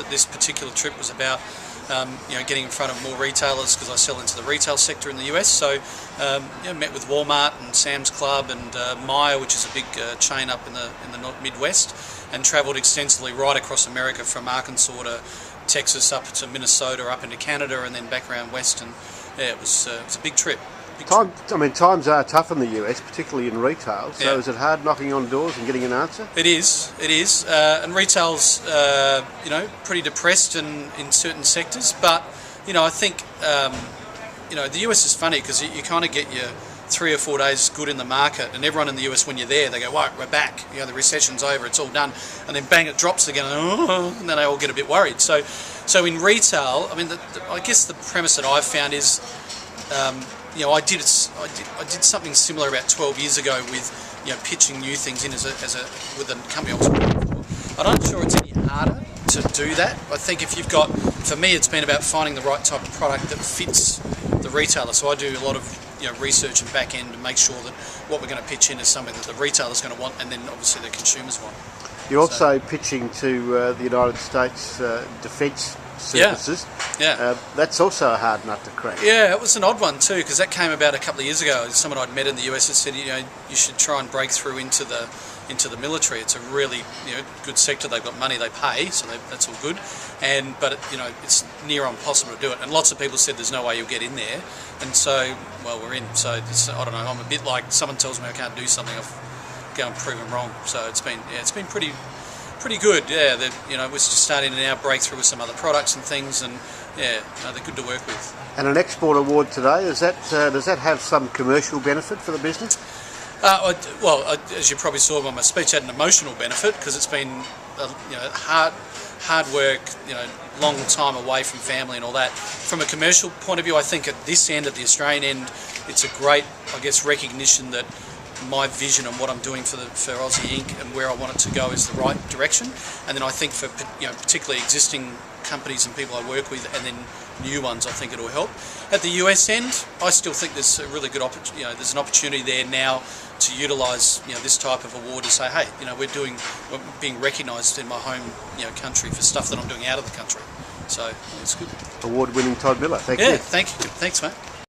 but this particular trip was about getting in front of more retailers, because I sell into the retail sector in the US. So met with Walmart and Sam's Club and Meijer, which is a big chain up in the Midwest, and travelled extensively right across America, from Arkansas to Texas, up to Minnesota, up into Canada, and then back around west. And yeah, it was a big trip. Times are tough in the US, particularly in retail. So is it hard knocking on doors and getting an answer? It is. And retail's pretty depressed in certain sectors. But I think the US is funny, because you kind of get your 3 or 4 days good in the market, and everyone in the US, when you're there, they go, "Right, we're back. The recession's over. It's all done." And then bang, it drops again, and then they all get a bit worried. So in retail, I guess the premise that I've found is. I did something similar about 12 years ago with pitching new things in with a company I was working for. I'm not sure it's any harder to do that. I think for me, it's been about finding the right type of product that fits the retailer. So I do a lot of research and back end to make sure that what we're going to pitch in is something that the retailer's going to want, and then obviously the consumers want. You're also pitching to the United States Defence Services. Yeah. That's also a hard nut to crack. Yeah, it was an odd one too, because that came about a couple of years ago. Someone I'd met in the US had said, you should try and break through into the military. It's a really good sector. They've got money, they pay, so that's all good. But it's near impossible to do it. And lots of people said there's no way you'll get in there. And so, well, we're in. So I don't know. I'm a bit like, someone tells me I can't do something, I'll go and prove them wrong. So it's been pretty good. Yeah, we're just starting to now break through with some other products and things, and they're good to work with. And an export award today, does that have some commercial benefit for the business? As you probably saw by my speech, had an emotional benefit, because it's been hard work, long time away from family and all that. From a commercial point of view, I think at this end, at the Australian end, it's a great, recognition that my vision and what I'm doing for Aussie Inc. and where I want it to go is the right direction. And then I think for particularly existing companies and people I work with, and then new ones, I think it'll help. At the US end, I still think there's a really good there's an opportunity there now to utilise this type of award to say, hey, we're being recognised in my home country for stuff that I'm doing out of the country. So it's good. Award-winning Todd Miller. Thank you. Yeah, thanks, mate.